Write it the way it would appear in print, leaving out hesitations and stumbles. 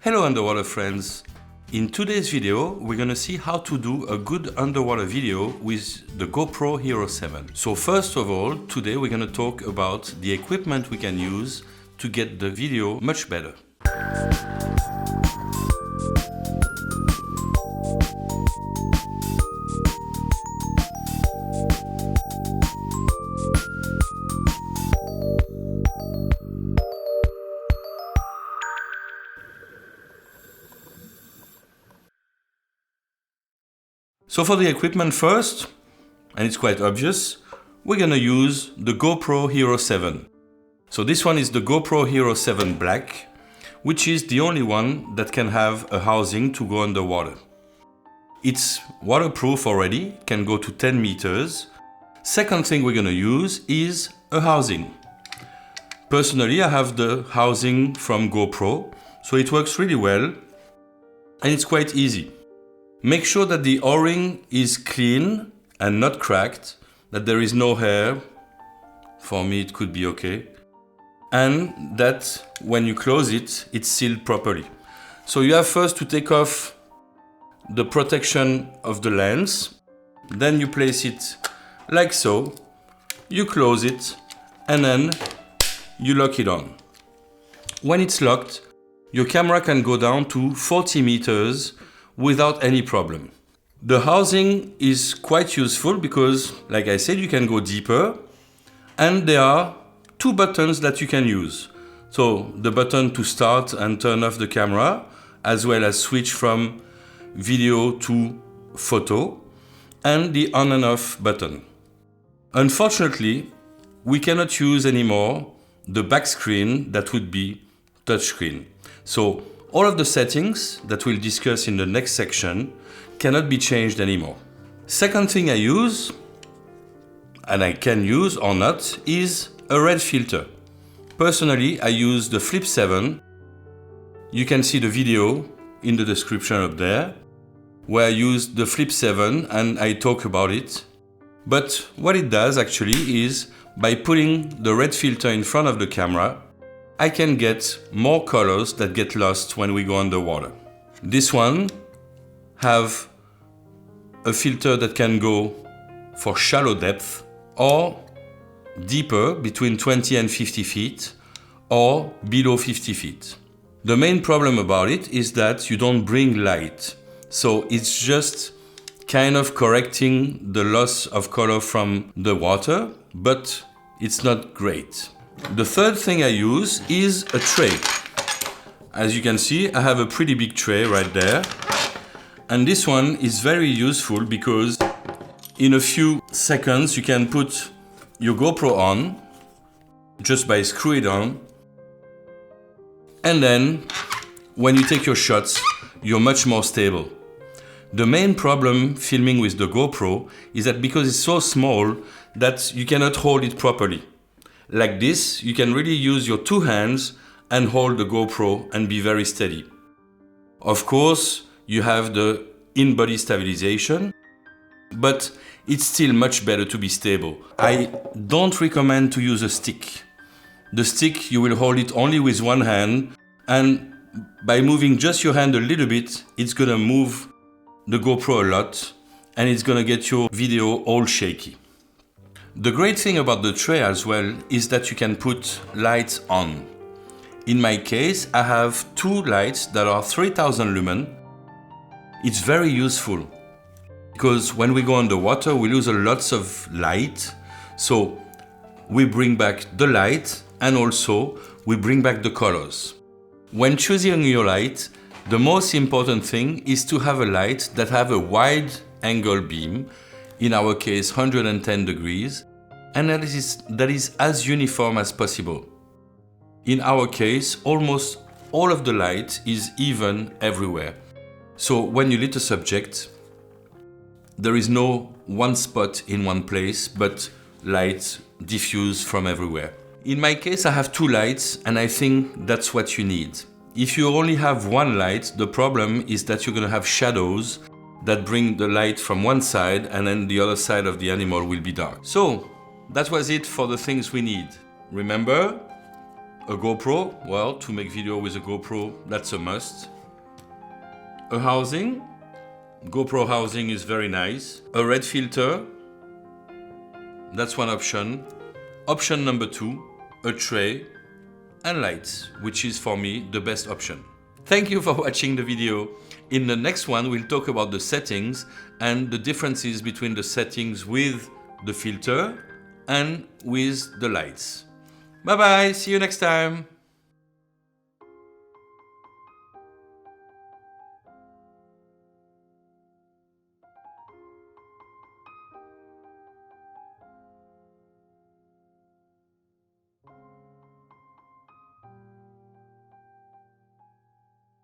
Hello underwater friends! In today's video we're gonna see how to do a good underwater video with the GoPro Hero 7. So first of all, today we're gonna talk about the equipment we can use to get the video much better. So for the equipment first, and it's quite obvious, we're gonna use the GoPro Hero 7. So this one is the GoPro Hero 7 Black, which is the only one that can have a housing to go underwater. It's waterproof already, can go to 10 meters. Second thing we're gonna use is a housing. Personally, I have the housing from GoPro, so it works really well and it's quite easy. Make sure that the O-ring is clean and not cracked, that there is no hair. For me it could be okay. And that when you close it, it's sealed properly. So you have first to take off the protection of the lens, then you place it like so, you close it, and then you lock it on. When it's locked, your camera can go down to 40 meters without any problem. The housing is quite useful because, like I said, you can go deeper, and there are two buttons that you can use. So the button to start and turn off the camera, as well as switch from video to photo, and the on and off button. Unfortunately, we cannot use anymore the back screen that would be touchscreen. So all of the settings that we'll discuss in the next section cannot be changed anymore. Second thing I use, and I can use or not, is a red filter. Personally, I use the Flip 7. You can see the video in the description up there, where I use the Flip 7 and I talk about it. But what it does actually is, by putting the red filter in front of the camera, I can get more colors that get lost when we go underwater. This one have a filter that can go for shallow depth or deeper, between 20 and 50 feet, or below 50 feet. The main problem about it is that you don't bring light. So it's just kind of correcting the loss of color from the water, but it's not great. The third thing I use is a tray. As you can see, I have a pretty big tray right there. And this one is very useful because in a few seconds you can put your GoPro on just by screwing it on. And then when you take your shots, you're much more stable. The main problem filming with the GoPro is that because it's so small that you cannot hold it properly. Like this, you can really use your two hands and hold the GoPro and be very steady. Of course, you have the in-body stabilization, but it's still much better to be stable. I don't recommend to use a stick. The stick, you will hold it only with one hand, and by moving just your hand a little bit, it's gonna move the GoPro a lot, and it's gonna get your video all shaky. The great thing about the tray as well is that you can put lights on. In my case, I have two lights that are 3000 lumen. It's very useful because when we go underwater, we lose a lot of light. So we bring back the light and also we bring back the colors. When choosing your light, the most important thing is to have a light that have a wide angle beam, in our case 110 degrees, and that is as uniform as possible. In our case, almost all of the light is even everywhere. So when you lit a subject, there is no one spot in one place, but light diffuse from everywhere. In my case, I have two lights, and I think that's what you need. If you only have one light, the problem is that you're gonna have shadows that bring the light from one side, and then the other side of the animal will be dark. So that was it for the things we need. Remember, A GoPro, well, to make video with a GoPro, that's a must. A housing, GoPro housing is very nice. A red filter, that's one option. Option number 2, a tray and lights, which is for me the best option. Thank you for watching the video. In the next one, we'll talk about the settings and the differences between the settings with the filter and with the lights. Bye bye, see you next time.